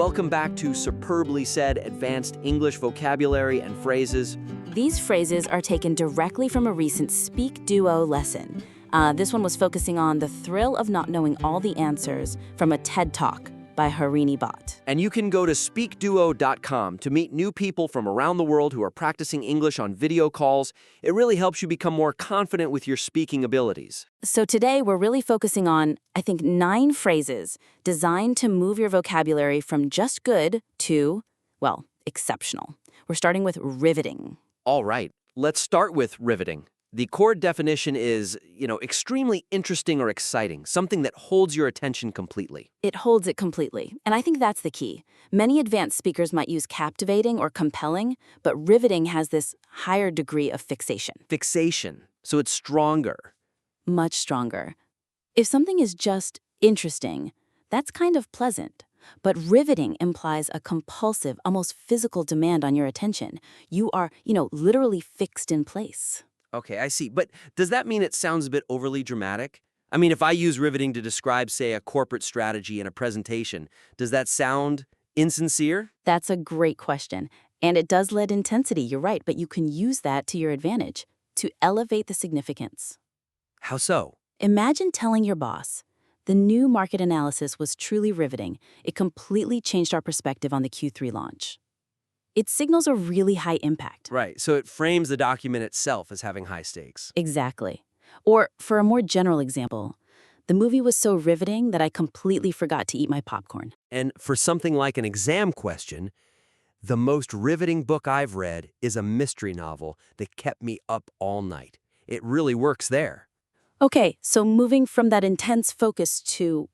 Welcome back to Superbly Said Advanced English Vocabulary and Phrases. These phrases are taken directly from a recent Speak Duo lesson. This one was focusing on the thrill of not knowing all the answers from a TED Talk by Harini Bhatt. And you can go to speakduo.com to meet new people from around the world who are practicing English on video calls. It really helps you become more confident with your speaking abilities. So today we're really focusing on, I think, 9 phrases designed to move your vocabulary from just good to, well, exceptional. We're starting with riveting. All right, let's start with riveting. The core definition is, extremely interesting or exciting, something that holds your attention completely. It holds it completely, and I think that's the key. Many advanced speakers might use captivating or compelling, but riveting has this higher degree of fixation. Fixation, so it's stronger. Much stronger. If something is just interesting, that's kind of pleasant. But riveting implies a compulsive, almost physical demand on your attention. You are, literally fixed in place. Okay, I see. But does that mean it sounds a bit overly dramatic? I mean, if I use riveting to describe, say, a corporate strategy in a presentation, does that sound insincere? That's a great question. And it does lend intensity, you're right, but you can use that to your advantage, to elevate the significance. How so? Imagine telling your boss, the new market analysis was truly riveting. It completely changed our perspective on the Q3 launch. It signals a really high impact. Right, so it frames the document itself as having high stakes. Exactly. Or, for a more general example, the movie was so riveting that I completely forgot to eat my popcorn. And for something like an exam question, the most riveting book I've read is a mystery novel that kept me up all night. It really works there. Okay, so moving from that intense focus to,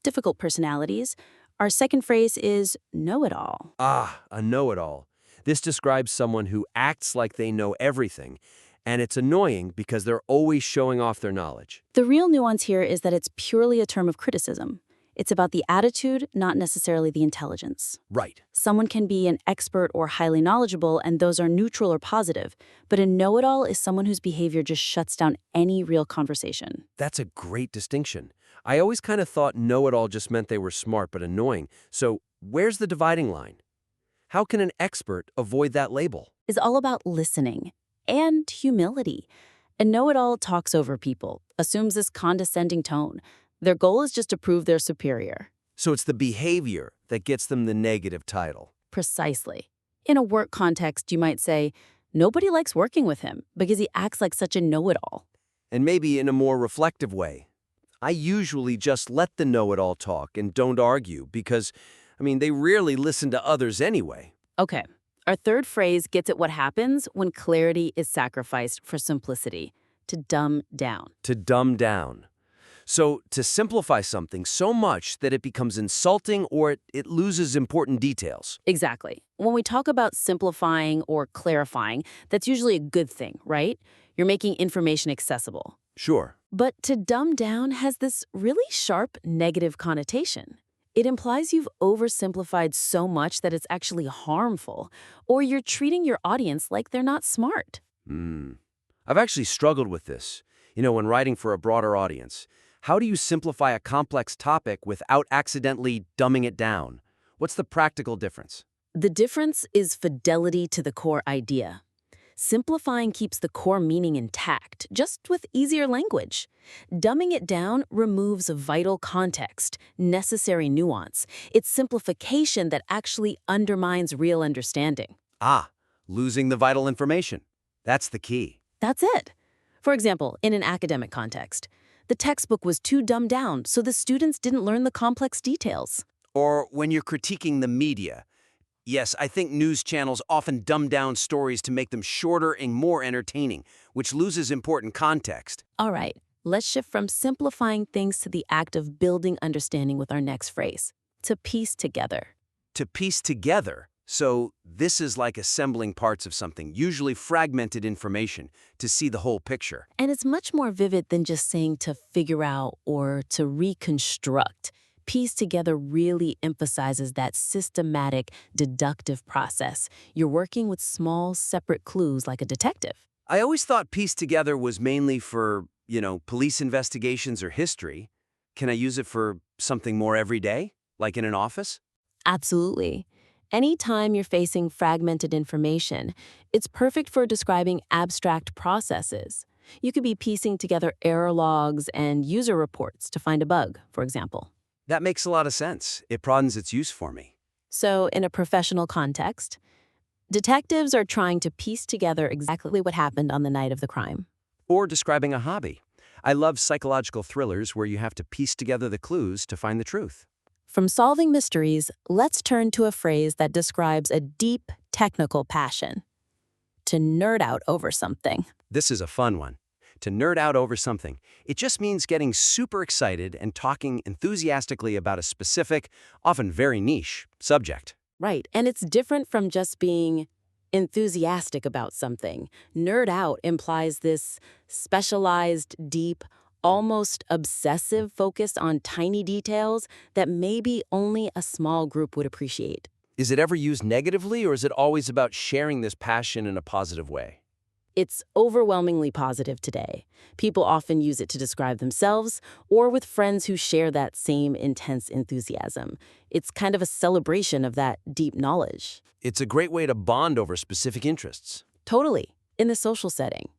difficult personalities, our second phrase is know-it-all. Ah, a know-it-all. This describes someone who acts like they know everything, and it's annoying because they're always showing off their knowledge. The real nuance here is that it's purely a term of criticism. It's about the attitude, not necessarily the intelligence. Right. Someone can be an expert or highly knowledgeable, and those are neutral or positive, but a know-it-all is someone whose behavior just shuts down any real conversation. That's a great distinction. I always kind of thought know-it-all just meant they were smart but annoying. So where's the dividing line? How can an expert avoid that label? It's all about listening and humility. A know-it-all talks over people, assumes this condescending tone. Their goal is just to prove they're superior. So it's the behavior that gets them the negative title. Precisely. In a work context, you might say, nobody likes working with him because he acts like such a know-it-all. And maybe in a more reflective way. I usually just let the know-it-all talk and don't argue because, they rarely listen to others anyway. Okay, our third phrase gets at what happens when clarity is sacrificed for simplicity, to dumb down. To dumb down. So to simplify something so much that it becomes insulting or it loses important details. Exactly. When we talk about simplifying or clarifying, that's usually a good thing, right? You're making information accessible. Sure. But to dumb down has this really sharp negative connotation. It implies you've oversimplified so much that it's actually harmful, or you're treating your audience like they're not smart. I've actually struggled with this, when writing for a broader audience. How do you simplify a complex topic without accidentally dumbing it down? What's the practical difference? The difference is fidelity to the core idea. Simplifying keeps the core meaning intact, just with easier language. Dumbing it down removes vital context, necessary nuance. It's simplification that actually undermines real understanding. Losing the vital information. That's the key. That's it. For example, in an academic context, the textbook was too dumbed down, so the students didn't learn the complex details. Or when you're critiquing the media. Yes, I think news channels often dumb down stories to make them shorter and more entertaining, which loses important context. All right, let's shift from simplifying things to the act of building understanding with our next phrase, to piece together. To piece together. So this is like assembling parts of something, usually fragmented information, to see the whole picture. And it's much more vivid than just saying to figure out or to reconstruct. Piece together really emphasizes that systematic, deductive process. You're working with small, separate clues like a detective. I always thought piece together was mainly for, police investigations or history. Can I use it for something more everyday, like in an office? Absolutely. Anytime you're facing fragmented information, it's perfect for describing abstract processes. You could be piecing together error logs and user reports to find a bug, for example. That makes a lot of sense. It broadens its use for me. So, in a professional context, detectives are trying to piece together exactly what happened on the night of the crime. Or describing a hobby. I love psychological thrillers where you have to piece together the clues to find the truth. From solving mysteries, let's turn to a phrase that describes a deep technical passion: to nerd out over something. This is a fun one. To nerd out over something. It just means getting super excited and talking enthusiastically about a specific, often very niche, subject. Right, and it's different from just being enthusiastic about something. Nerd out implies this specialized, deep, almost obsessive focus on tiny details that maybe only a small group would appreciate. Is it ever used negatively, or is it always about sharing this passion in a positive way? It's overwhelmingly positive today. People often use it to describe themselves or with friends who share that same intense enthusiasm. It's kind of a celebration of that deep knowledge. It's a great way to bond over specific interests. Totally. In the social setting.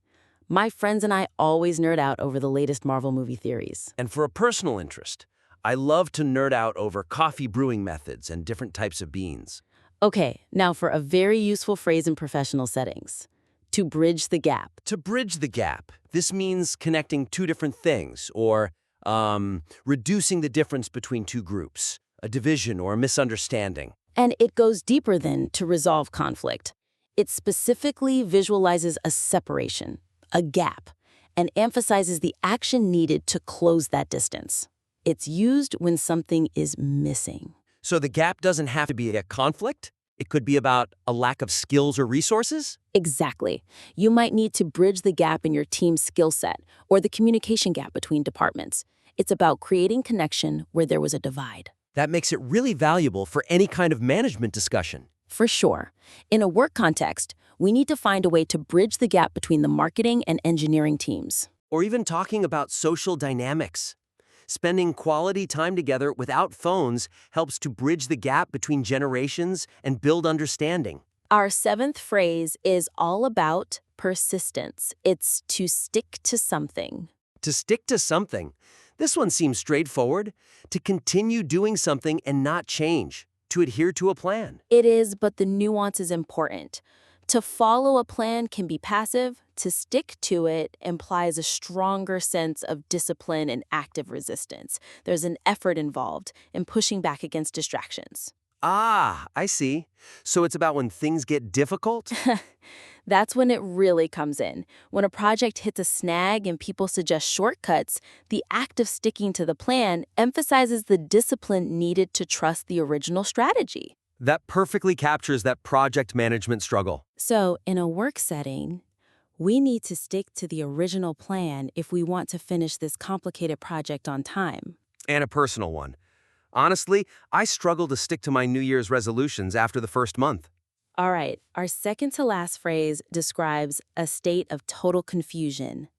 My friends and I always nerd out over the latest Marvel movie theories. And for a personal interest, I love to nerd out over coffee brewing methods and different types of beans. Okay, now for a very useful phrase in professional settings: to bridge the gap. To bridge the gap, this means connecting two different things, or reducing the difference between two groups, a division or a misunderstanding. And it goes deeper than to resolve conflict. It specifically visualizes a separation, a gap, and emphasizes the action needed to close that distance. It's used when something is missing. So the gap doesn't have to be a conflict. It could be about a lack of skills or resources. Exactly. You might need to bridge the gap in your team's skill set or the communication gap between departments. It's about creating connection where there was a divide. That makes it really valuable for any kind of management discussion. For sure. In a work context, we need to find a way to bridge the gap between the marketing and engineering teams. Or even talking about social dynamics. Spending quality time together without phones helps to bridge the gap between generations and build understanding. Our seventh phrase is all about persistence. It's to stick to something. To stick to something. This one seems straightforward. To continue doing something and not change. To adhere to a plan. It is, but the nuance is important. To follow a plan can be passive. To stick to it implies a stronger sense of discipline and active resistance. There's an effort involved in pushing back against distractions. Ah, I see. So it's about when things get difficult? That's when it really comes in. When a project hits a snag and people suggest shortcuts, the act of sticking to the plan emphasizes the discipline needed to trust the original strategy. That perfectly captures that project management struggle. So, in a work setting, we need to stick to the original plan if we want to finish this complicated project on time. And a personal one. Honestly, I struggle to stick to my New Year's resolutions after the first month. All right, our second to last phrase describes a state of total confusion: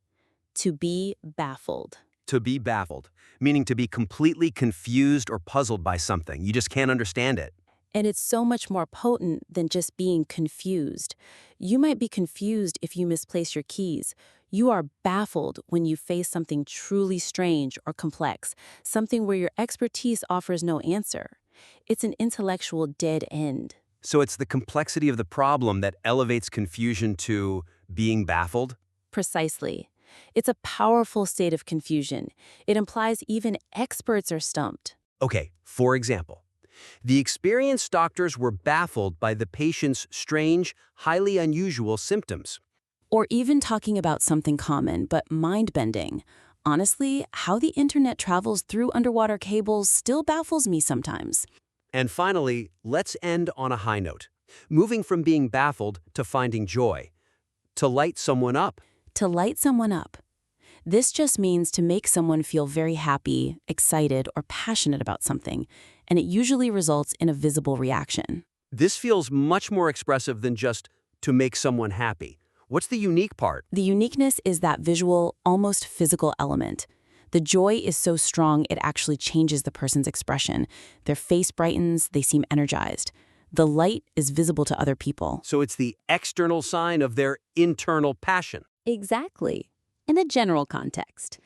to be baffled. To be baffled, meaning to be completely confused or puzzled by something. You just can't understand it. And it's so much more potent than just being confused. You might be confused if you misplace your keys. You are baffled when you face something truly strange or complex, something where your expertise offers no answer. It's an intellectual dead end. So it's the complexity of the problem that elevates confusion to being baffled? Precisely. It's a powerful state of confusion. It implies even experts are stumped. Okay, for example, the experienced doctors were baffled by the patient's strange, highly unusual symptoms. Or even talking about something common but mind-bending. Honestly, how the internet travels through underwater cables still baffles me sometimes. And finally, let's end on a high note. Moving from being baffled to finding joy. To light someone up. To light someone up. This just means to make someone feel very happy, excited, or passionate about something, and it usually results in a visible reaction. This feels much more expressive than just to make someone happy. What's the unique part? The uniqueness is that visual, almost physical element. The joy is so strong it actually changes the person's expression. Their face brightens, they seem energized. The light is visible to other people. So it's the external sign of their internal passion. Exactly. In a general context,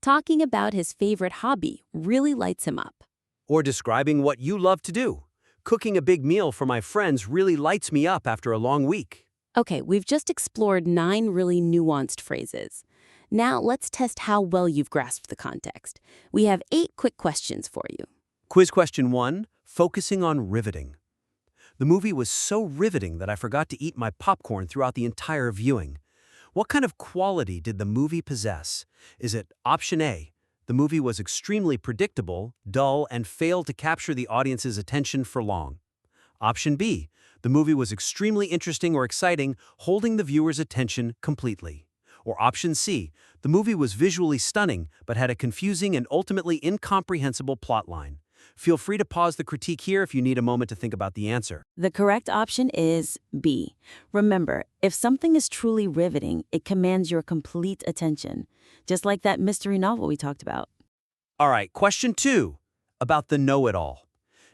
talking about his favorite hobby really lights him up. Or describing what you love to do. Cooking a big meal for my friends really lights me up after a long week. Okay, we've just explored 9 really nuanced phrases. Now let's test how well you've grasped the context. We have 8 quick questions for you. Quiz question 1, focusing on riveting. The movie was so riveting that I forgot to eat my popcorn throughout the entire viewing. What kind of quality did the movie possess? Is it option A, the movie was extremely predictable, dull, and failed to capture the audience's attention for long? Option B, the movie was extremely interesting or exciting, holding the viewer's attention completely. Or option C, the movie was visually stunning but had a confusing and ultimately incomprehensible plotline. Feel free to pause the critique here if you need a moment to think about the answer. The correct option is B. Remember, if something is truly riveting, it commands your complete attention, just like that mystery novel we talked about. All right, question 2, about the know-it-all.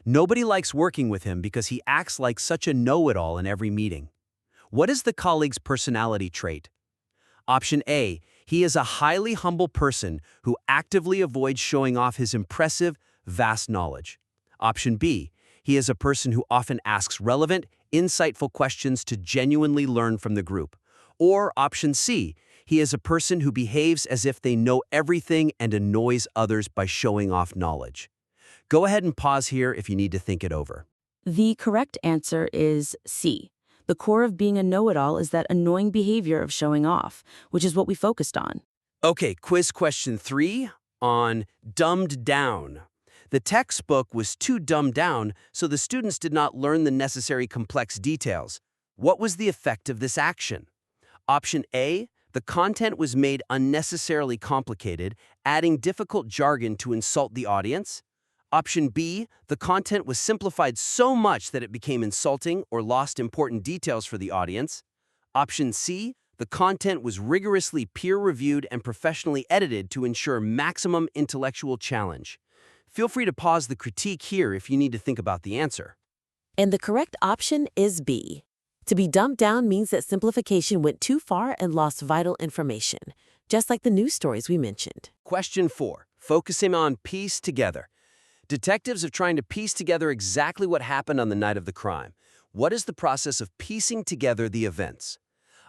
Nobody likes working with him because he acts like such a know-it-all in every meeting. What is the colleague's personality trait? Option A, he is a highly humble person who actively avoids showing off his impressive, vast knowledge. Option B, he is a person who often asks relevant, insightful questions to genuinely learn from the group. Or option C, he is a person who behaves as if they know everything and annoys others by showing off knowledge. Go ahead and pause here if you need to think it over. The correct answer is C. The core of being a know-it-all is that annoying behavior of showing off, which is what we focused on. Okay, quiz question 3 on dumbed down. The textbook was too dumbed down, so the students did not learn the necessary complex details. What was the effect of this action? Option A, the content was made unnecessarily complicated, adding difficult jargon to insult the audience. Option B, the content was simplified so much that it became insulting or lost important details for the audience. Option C, the content was rigorously peer-reviewed and professionally edited to ensure maximum intellectual challenge. Feel free to pause the critique here if you need to think about the answer. And the correct option is B. To be dumbed down means that simplification went too far and lost vital information, just like the news stories we mentioned. Question 4, focusing on piece together. Detectives are trying to piece together exactly what happened on the night of the crime. What is the process of piecing together the events?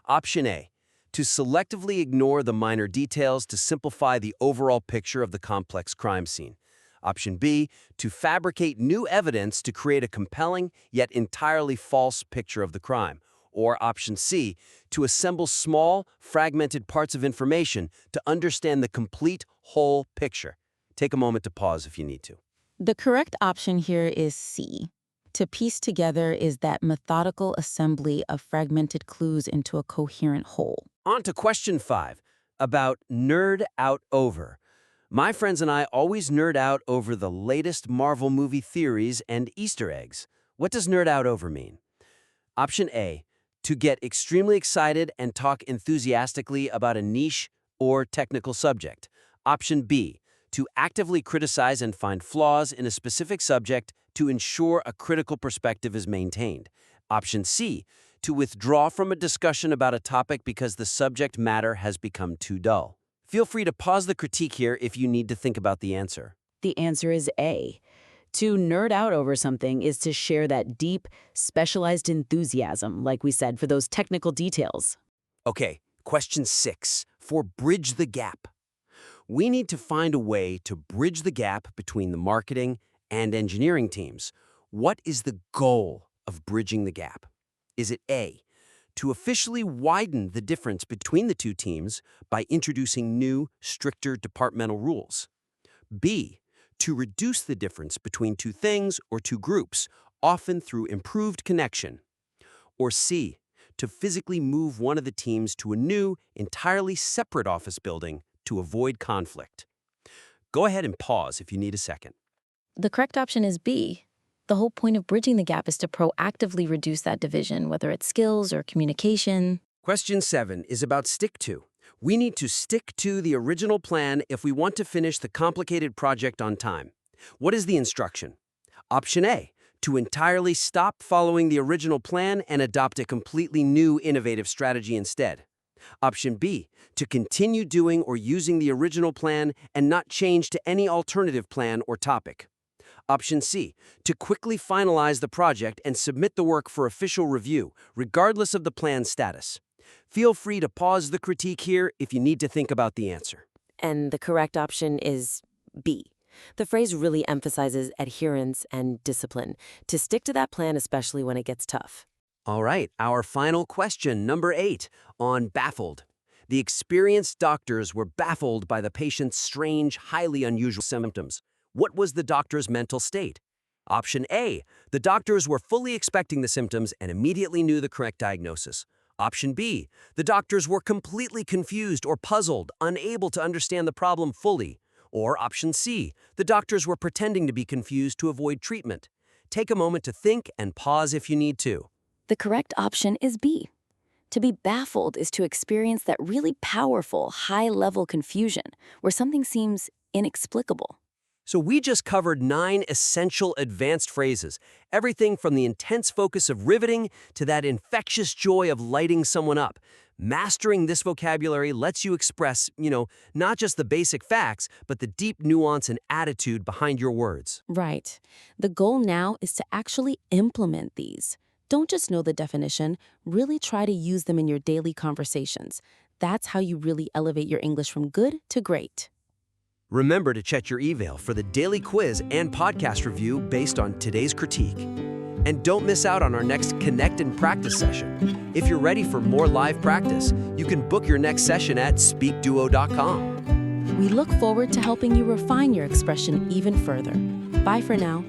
Option A, to selectively ignore the minor details to simplify the overall picture of the complex crime scene. Option B, to fabricate new evidence to create a compelling yet entirely false picture of the crime. Or option C, to assemble small, fragmented parts of information to understand the complete whole picture. Take a moment to pause if you need to. The correct option here is C. To piece together is that methodical assembly of fragmented clues into a coherent whole. On to question 5, about nerd out over. My friends and I always nerd out over the latest Marvel movie theories and Easter eggs. What does nerd out over mean? Option A, to get extremely excited and talk enthusiastically about a niche or technical subject. Option B, to actively criticize and find flaws in a specific subject to ensure a critical perspective is maintained. Option C, to withdraw from a discussion about a topic because the subject matter has become too dull. Feel free to pause the critique here if you need to think about the answer. The answer is A. To nerd out over something is to share that deep, specialized enthusiasm, like we said, for those technical details. Okay, question 6, for bridge the gap. We need to find a way to bridge the gap between the marketing and engineering teams. What is the goal of bridging the gap? Is it A, to officially widen the difference between the two teams by introducing new, stricter departmental rules? B, to reduce the difference between two things or two groups, often through improved connection? Or C, to physically move one of the teams to a new, entirely separate office building to avoid conflict? Go ahead and pause if you need a second. The correct option is B. The whole point of bridging the gap is to proactively reduce that division, whether it's skills or communication. Question 7 is about stick to. We need to stick to the original plan if we want to finish the complicated project on time. What is the instruction? Option A, to entirely stop following the original plan and adopt a completely new innovative strategy instead. Option B, to continue doing or using the original plan and not change to any alternative plan or topic. Option C, to quickly finalize the project and submit the work for official review, regardless of the plan's status. Feel free to pause the critique here if you need to think about the answer. And the correct option is B. The phrase really emphasizes adherence and discipline, to stick to that plan especially when it gets tough. All right, our final question, number 8, on baffled. The experienced doctors were baffled by the patient's strange, highly unusual symptoms. What was the doctor's mental state? Option A, the doctors were fully expecting the symptoms and immediately knew the correct diagnosis. Option B, the doctors were completely confused or puzzled, unable to understand the problem fully. Or option C, the doctors were pretending to be confused to avoid treatment. Take a moment to think and pause if you need to. The correct option is B. To be baffled is to experience that really powerful, high-level confusion where something seems inexplicable. So we just covered 9 essential advanced phrases, everything from the intense focus of riveting to that infectious joy of lighting someone up. Mastering this vocabulary lets you express, not just the basic facts, but the deep nuance and attitude behind your words. Right. The goal now is to actually implement these. Don't just know the definition, really try to use them in your daily conversations. That's how you really elevate your English from good to great. Remember to check your email for the daily quiz and podcast review based on today's critique. And don't miss out on our next Connect and Practice session. If you're ready for more live practice, you can book your next session at speakduo.com. We look forward to helping you refine your expression even further. Bye for now.